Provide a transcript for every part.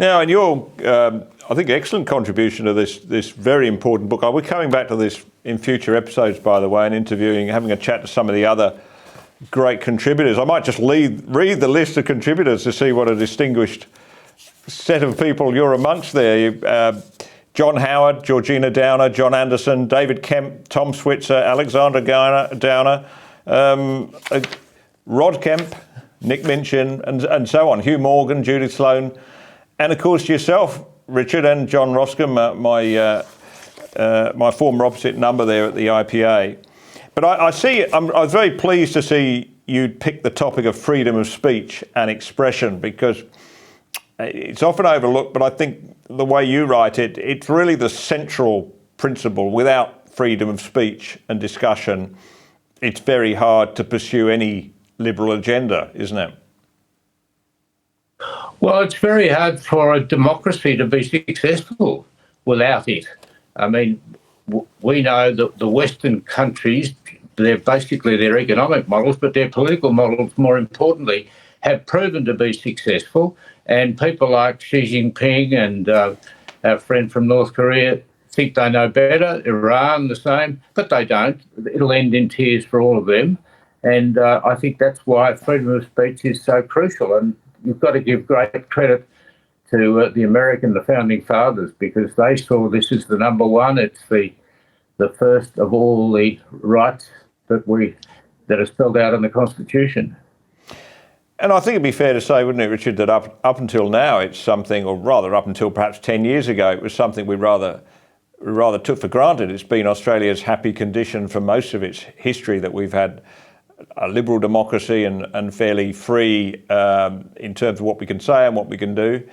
Now, in your, I think, excellent contribution to this very important book, we're coming back to this in future episodes, by the way, and having a chat to some of the other great contributors. I might just read the list of contributors to see what a distinguished set of people you're amongst there. John Howard, Georgina Downer, John Anderson, David Kemp, Tom Switzer, Alexander Downer, Rod Kemp, Nick Minchin, and so on, Hugh Morgan, Judith Sloan, and of course yourself, Richard, and John Roscombe, my former opposite number there at the IPA. But I was very pleased to see you pick the topic of freedom of speech and expression, because it's often overlooked, but I think the way you write it, it's really the central principle. Without freedom of speech and discussion, it's very hard to pursue any liberal agenda, isn't it? Well, it's very hard for a democracy to be successful without it. I mean, we know that the Western countries, they're basically their economic models, but their political models, more importantly, have proven to be successful. And people like Xi Jinping and our friend from North Korea think they know better, Iran the same, but they don't. It'll end in tears for all of them. And I think that's why freedom of speech is so crucial. And you've got to give great credit to the founding fathers, because they saw this as the number one. It's the first of all the rights that are spelled out in the Constitution. And I think it'd be fair to say, wouldn't it, Richard, that up until now it's something, or rather up until perhaps 10 years ago, it was something we rather took for granted. It's been Australia's happy condition for most of its history that we've had a liberal democracy and fairly free in terms of what we can say and what we can do.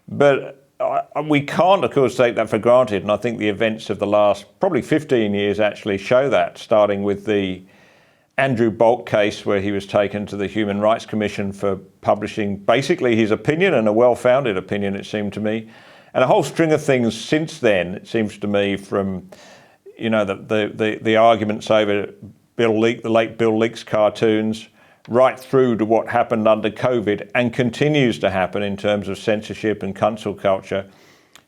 But we can't, of course, take that for granted. And I think the events of the last probably 15 years actually show that, starting with the Andrew Bolt case, where he was taken to the Human Rights Commission for publishing basically his opinion, and a well-founded opinion, it seemed to me. And a whole string of things since then, it seems to me, from the arguments over the late Bill Leak's cartoons, right through to what happened under COVID and continues to happen in terms of censorship and cancel culture,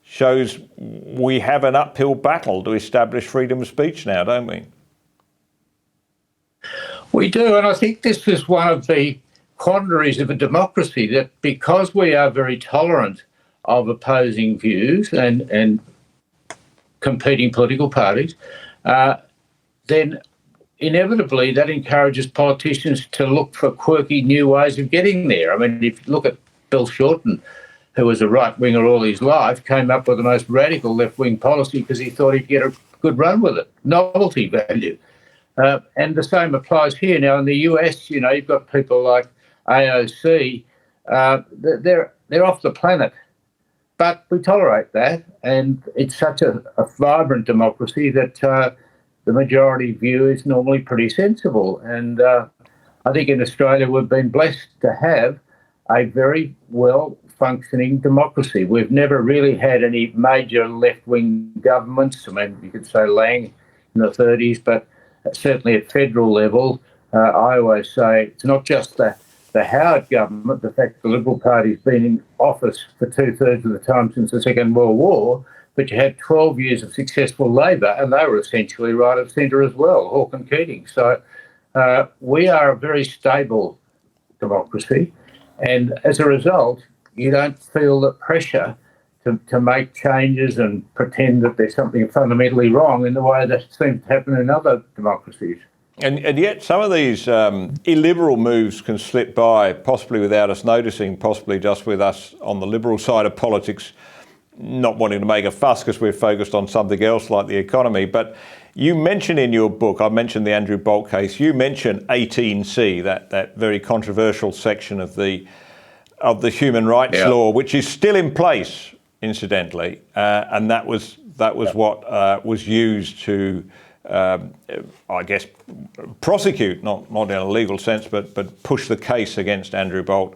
shows we have an uphill battle to establish freedom of speech now, don't we? We do, and I think this is one of the quandaries of a democracy, that because we are very tolerant of opposing views and competing political parties, then inevitably that encourages politicians to look for quirky new ways of getting there. I mean, if you look at Bill Shorten, who was a right-winger all his life, came up with the most radical left-wing policy because he thought he'd get a good run with it, novelty value. And the same applies here. Now, in the US, you've got people like AOC. They're off the planet, but we tolerate that. And it's such a vibrant democracy that the majority view is normally pretty sensible. And I think in Australia, we've been blessed to have a very well-functioning democracy. We've never really had any major left-wing governments. I mean, you could say Lang in the 30s, but certainly at federal level, I always say it's not just the Howard government, the fact the Liberal Party's been in office for 2/3 of the time since the Second World War, but you had 12 years of successful Labor, and they were essentially right of centre as well, Hawke and Keating. So we are a very stable democracy, and as a result, you don't feel the pressure to make changes and pretend that there's something fundamentally wrong in the way that seems to happen in other democracies. And yet some of these illiberal moves can slip by, possibly without us noticing, possibly just with us on the liberal side of politics not wanting to make a fuss because we're focused on something else like the economy. But you mention in your book, I mentioned the Andrew Bolt case, you mention 18C, that very controversial section of the human rights law, which is still in place, incidentally, and that was what was used to, I guess, prosecute, not in a legal sense, but push the case against Andrew Bolt.